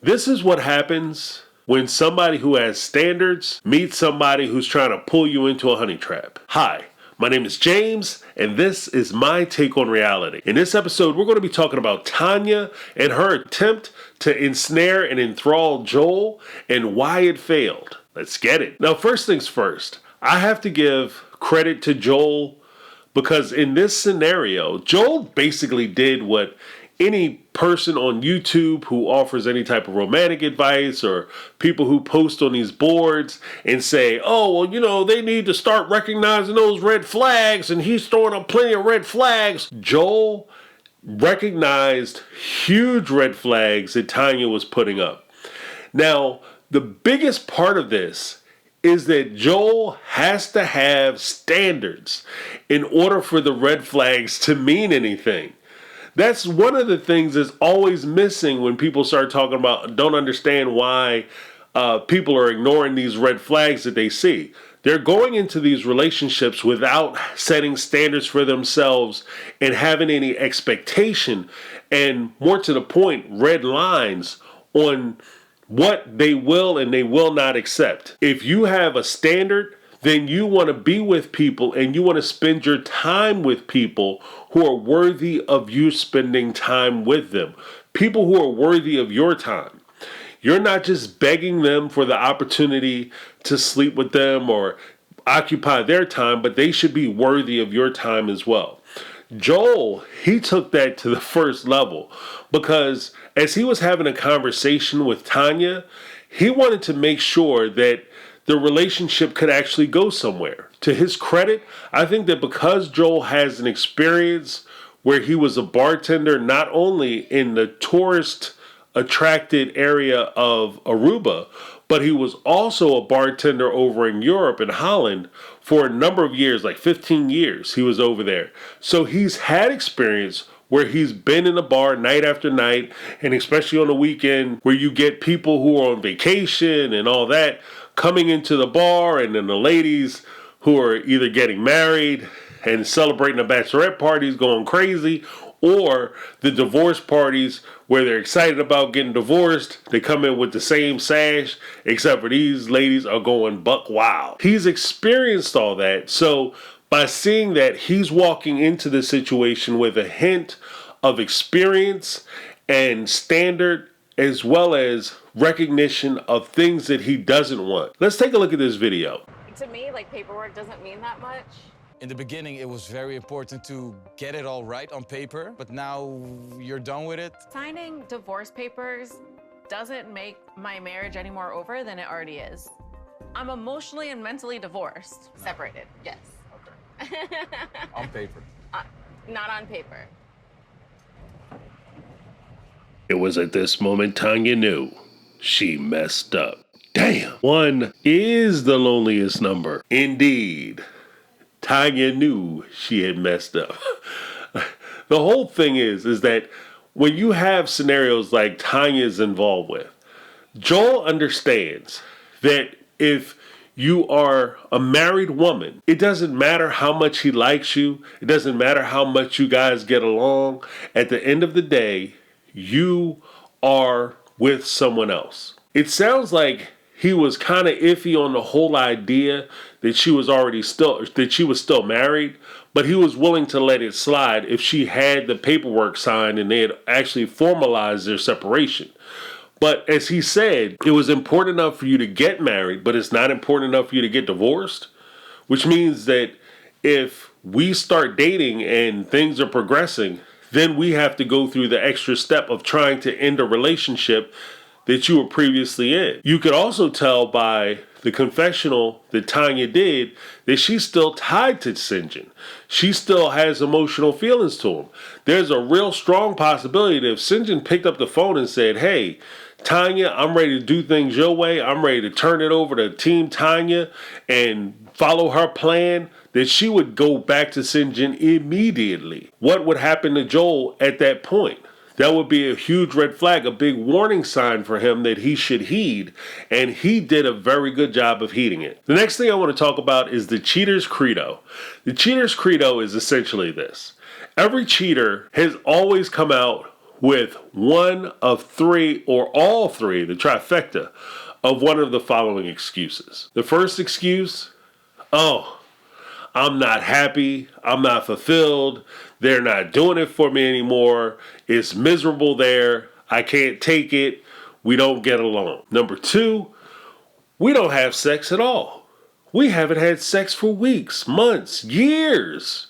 This is what happens when somebody who has standards meets somebody who's trying to pull you into a honey trap. Hi, my name is James, and this is my take on reality. In this episode, we're going to be talking about Tanya and her attempt to ensnare and enthrall Joel and why it failed. Let's get it. Now, first things first, I have to give credit to Joel because in this scenario, Joel basically did what any person on YouTube who offers any type of romantic advice or people who post on these boards and say, oh, well, you know, they need to start recognizing those red flags and he's throwing up plenty of red flags. Joel recognized huge red flags that Tanya was putting up. Now, the biggest part of this is that Joel has to have standards in order for the red flags to mean anything. That's one of the things that's always missing when people start talking about, don't understand why people are ignoring these red flags that they see. They're going into these relationships without setting standards for themselves and having any expectation and, more to the point, red lines on what they will and they will not accept. If you have a standard, then you want to be with people and you want to spend your time with people who are worthy of you spending time with them. People who are worthy of your time. You're not just begging them for the opportunity to sleep with them or occupy their time, but they should be worthy of your time as well. Joel, he took that to the first level because as he was having a conversation with Tanya, he wanted to make sure that the relationship could actually go somewhere. To his credit, I think that because Joel has an experience where he was a bartender not only in the tourist attracted area of Aruba, but he was also a bartender over in Europe and Holland for a number of years, like 15 years he was over there. So he's had experience where he's been in a bar night after night, and especially on the weekend where you get people who are on vacation and all that coming into the bar, and then the ladies who are either getting married and celebrating the bachelorette parties going crazy, or the divorce parties where they're excited about getting divorced. They come in with the same sash, except for these ladies are going buck wild. He's experienced all that. So by seeing that, he's walking into the situation with a hint of experience and standard, as well as recognition of things that he doesn't want. Let's take a look at this video. To me, like, paperwork doesn't mean that much. In the beginning, it was very important to get it all right on paper, but now you're done with it. Signing divorce papers doesn't make my marriage any more over than it already is. I'm emotionally and mentally divorced. Separated, yes. Okay. On paper. Not on paper. It was at this moment Tanya knew she messed up. Damn. 1 is the loneliest number. Indeed. Tanya knew she had messed up. The whole thing is that when you have scenarios like Tanya's involved with, Joel understands that if you are a married woman, it doesn't matter how much he likes you. It doesn't matter how much you guys get along. At the end of the day, you are with someone else. It sounds like he was kind of iffy on the whole idea that she was still married, but he was willing to let it slide if she had the paperwork signed and they had actually formalized their separation. But as he said, it was important enough for you to get married, but it's not important enough for you to get divorced, which means that if we start dating and things are progressing, then we have to go through the extra step of trying to end a relationship that you were previously in. You could also tell by the confessional that Tanya did that she's still tied to Sinjin. She still has emotional feelings to him. There's a real strong possibility that if Sinjin picked up the phone and said, hey, Tanya, I'm ready to do things your way. I'm ready to turn it over to Team Tanya and follow her plan, that she would go back to Sinjin immediately. What would happen to Joel at that point? That would be a huge red flag, a big warning sign for him that he should heed, and he did a very good job of heeding it. The next thing I want to talk about is the cheater's credo. The cheater's credo is essentially this. Every cheater has always come out with one of three or all three, the trifecta, of one of the following excuses. The first excuse, oh, I'm not happy, I'm not fulfilled, they're not doing it for me anymore, it's miserable there, I can't take it, we don't get along. Number two, we don't have sex at all. We haven't had sex for weeks, months, years.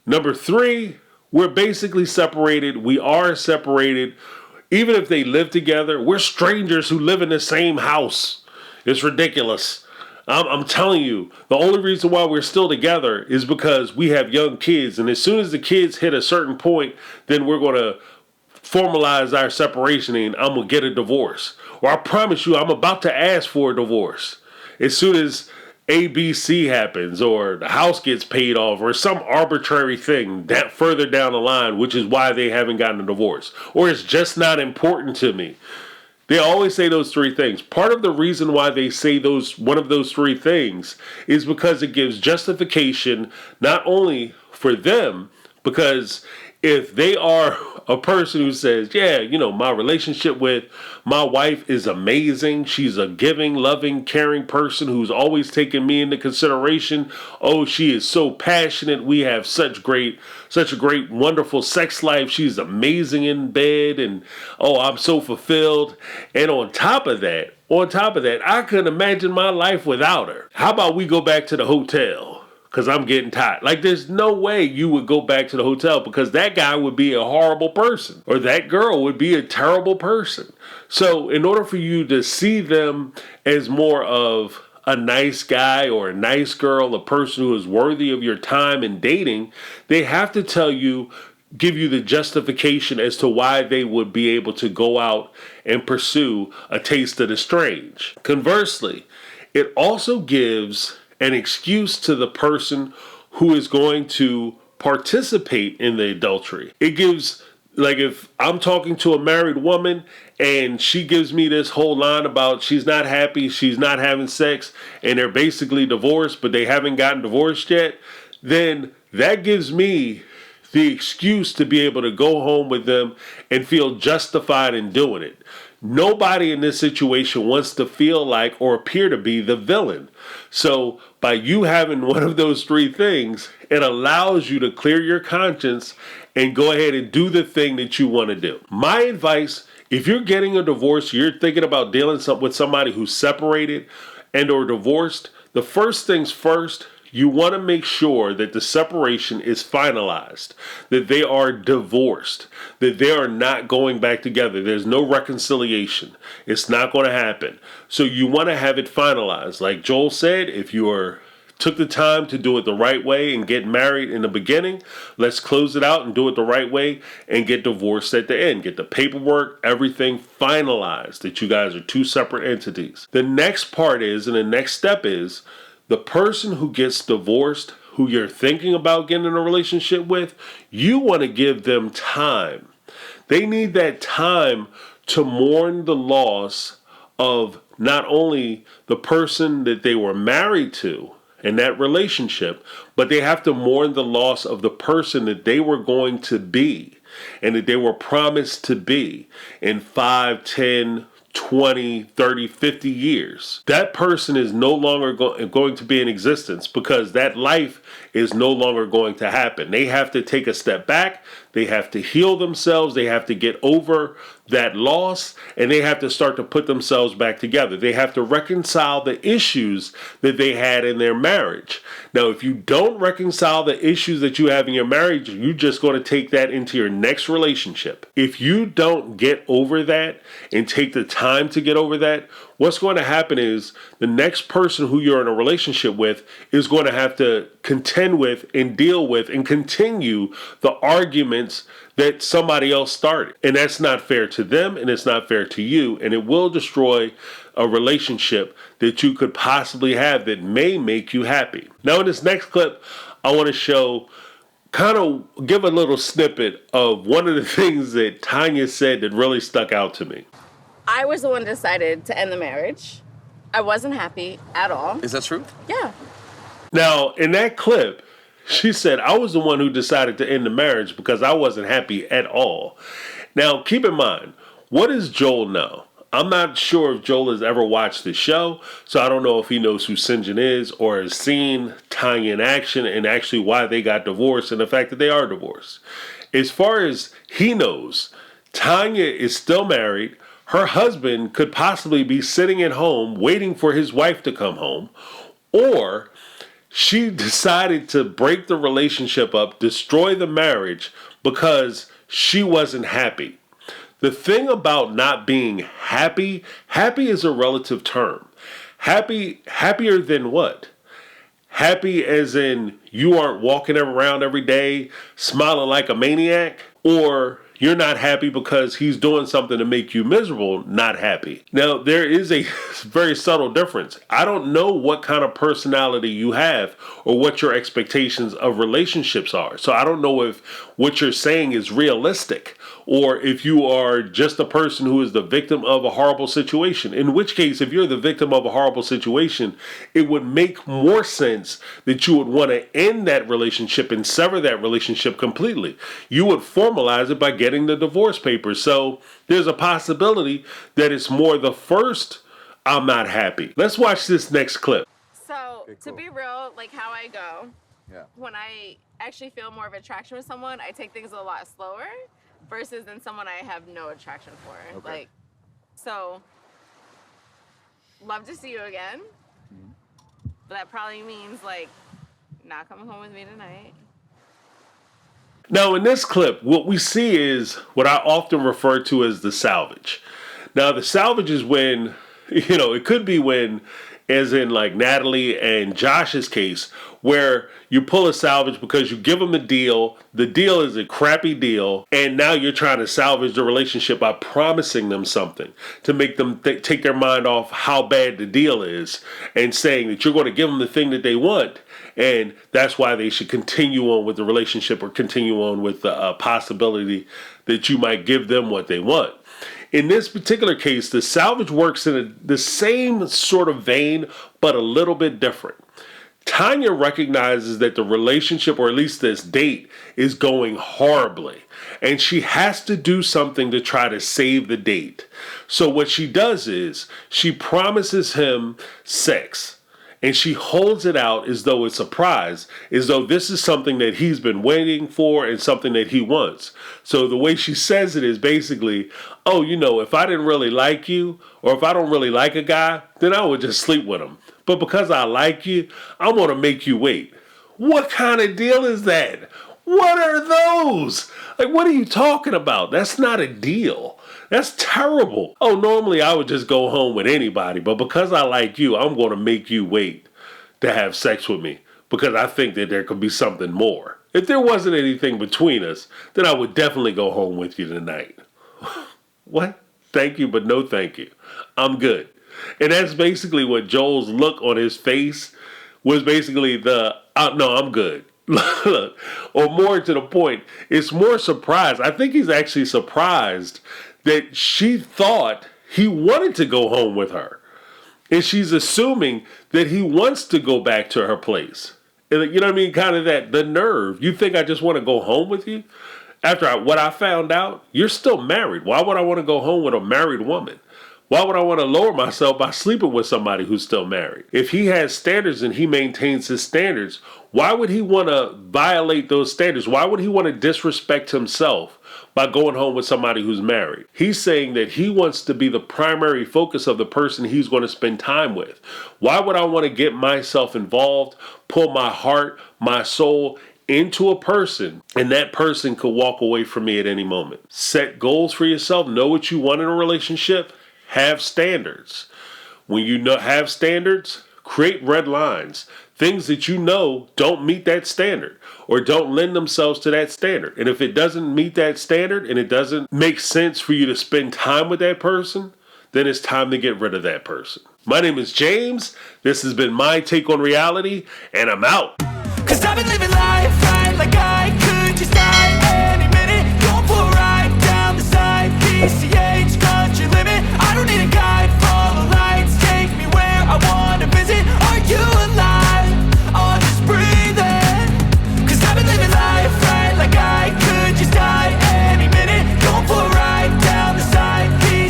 Number three, we're basically separated, we are separated. Even if they live together, we're strangers who live in the same house. It's ridiculous. I'm telling you, the only reason why we're still together is because we have young kids. And as soon as the kids hit a certain point, then we're going to formalize our separation and I'm going to get a divorce. Or I promise you, I'm about to ask for a divorce. As soon as ABC happens or the house gets paid off or some arbitrary thing that further down the line, which is why they haven't gotten a divorce. Or it's just not important to me. They always say those three things. Part of the reason why they say one of those three things is because it gives justification not only for them, because if they are a person who says, yeah, my relationship with my wife is amazing. She's a giving, loving, caring person who's always taken me into consideration. Oh, she is so passionate. We have such a great, wonderful sex life. She's amazing in bed. And oh, I'm so fulfilled. And on top of that, I couldn't imagine my life without her. How about we go back to the hotel? Because I'm getting tired. Like, there's no way you would go back to the hotel because that guy would be a horrible person or that girl would be a terrible person. So in order for you to see them as more of a nice guy or a nice girl, a person who is worthy of your time in dating, they have to give you the justification as to why they would be able to go out and pursue a taste of the strange. Conversely, it also gives an excuse to the person who is going to participate in the adultery. It gives, like, if I'm talking to a married woman and she gives me this whole line about she's not happy, she's not having sex, and they're basically divorced, but they haven't gotten divorced yet, then that gives me the excuse to be able to go home with them and feel justified in doing it. Nobody in this situation wants to feel like or appear to be the villain. So by you having one of those three things, it allows you to clear your conscience and go ahead and do the thing that you want to do. My advice, if you're getting a divorce, you're thinking about dealing with somebody who's separated and or divorced, the first things first, you want to make sure that the separation is finalized, that they are divorced, that they are not going back together. There's no reconciliation. It's not going to happen. So you want to have it finalized. Like Joel said, if you took the time to do it the right way and get married in the beginning, let's close it out and do it the right way and get divorced at the end. Get the paperwork, everything finalized, that you guys are two separate entities. The next part is, and the next step is, the person who gets divorced, who you're thinking about getting in a relationship with, you want to give them time. They need that time to mourn the loss of not only the person that they were married to in that relationship, but they have to mourn the loss of the person that they were going to be and that they were promised to be in 5, 10, 20, 30, 50 years. That person is no longer going to be in existence because that life is no longer going to happen. They have to take a step back. They have to heal themselves. They have to get over that loss, and they have to start to put themselves back together. They have to reconcile the issues that they had in their marriage. Now, if you don't reconcile the issues that you have in your marriage, you're just going to take that into your next relationship. If you don't get over that and take the time to get over that, what's going to happen is the next person who you're in a relationship with is going to have to contend with and deal with and continue the arguments that somebody else started. And that's not fair to them, and it's not fair to you, and it will destroy a relationship that you could possibly have that may make you happy. Now in this next clip, I want to give a little snippet of one of the things that Tanya said that really stuck out to me. I was the one who decided to end the marriage. I wasn't happy at all. Is that true? Yeah. Now, in that clip, she said, I was the one who decided to end the marriage because I wasn't happy at all. Now, keep in mind, what does Joel know? I'm not sure if Joel has ever watched the show, so I don't know if he knows who Sinjin is or has seen Tanya in action and actually why they got divorced and the fact that they are divorced. As far as he knows, Tanya is still married. Her husband could possibly be sitting at home waiting for his wife to come home, or she decided to break the relationship up, destroy the marriage because she wasn't happy. The thing about not being happy is a relative term. Happier than what? Happy as in you aren't walking around every day smiling like a maniac? Or you're not happy because he's doing something to make you miserable, not happy. Now, there is a very subtle difference. I don't know what kind of personality you have or what your expectations of relationships are. So I don't know if what you're saying is realistic or if you are just a person who is the victim of a horrible situation. In which case, if you're the victim of a horrible situation, it would make more sense that you would want to end that relationship and sever that relationship completely. You would formalize it by getting the divorce papers. So there's a possibility that it's more the first, I'm not happy. Let's watch this next clip. So, Okay, to cool. be real, like how I go, Yeah. when I actually feel more of attraction with someone, I take things a lot slower versus than someone I have no attraction for. Okay. Like, so, love to see you again. But that probably means, like, not coming home with me tonight. Now, in this clip, what we see is what I often refer to as the salvage. Now, the salvage is when, it could be when, as in like Natalie and Josh's case, where you pull a salvage because you give them a deal. The deal is a crappy deal. And now you're trying to salvage the relationship by promising them something to make them take their mind off how bad the deal is and saying that you're going to give them the thing that they want. And that's why they should continue on with the relationship or continue on with the possibility that you might give them what they want. In this particular case, the salvage works in the same sort of vein, but a little bit different. Tanya recognizes that the relationship, or at least this date, is going horribly. And she has to do something to try to save the date. So what she does is she promises him sex. And she holds it out as though it's a prize, as though this is something that he's been waiting for and something that he wants. So the way she says it is basically, oh, if I didn't really like you, or if I don't really like a guy, then I would just sleep with him. But because I like you, I want to make you wait. What kind of deal is that? What are those? Like, what are you talking about? That's not a deal. That's terrible. Oh, normally I would just go home with anybody, but because I like you, I'm going to make you wait to have sex with me because I think that there could be something more. If there wasn't anything between us, then I would definitely go home with you tonight. What? Thank you, but no thank you. I'm good. And that's basically what Joel's look on his face was basically no, I'm good. Or more to the point, it's more surprised. I think he's actually surprised that she thought he wanted to go home with her. And she's assuming that he wants to go back to her place. And you know what I mean? Kind of the nerve. You think I just want to go home with you? After what I found out, you're still married. Why would I want to go home with a married woman? Why would I want to lower myself by sleeping with somebody who's still married? If he has standards and he maintains his standards, why would he want to violate those standards? Why would he want to disrespect himself by going home with somebody who's married? He's saying that he wants to be the primary focus of the person he's going to spend time with. Why would I want to get myself involved, pull my heart, my soul into a person, and that person could walk away from me at any moment? Set goals for yourself. Know what you want in a relationship. Have standards. When you have standards, create red lines. Things that don't meet that standard or don't lend themselves to that standard. And if it doesn't meet that standard and it doesn't make sense for you to spend time with that person, then it's time to get rid of that person. My name is James. This has been my take on reality, and I'm out. 'Cause I've been living life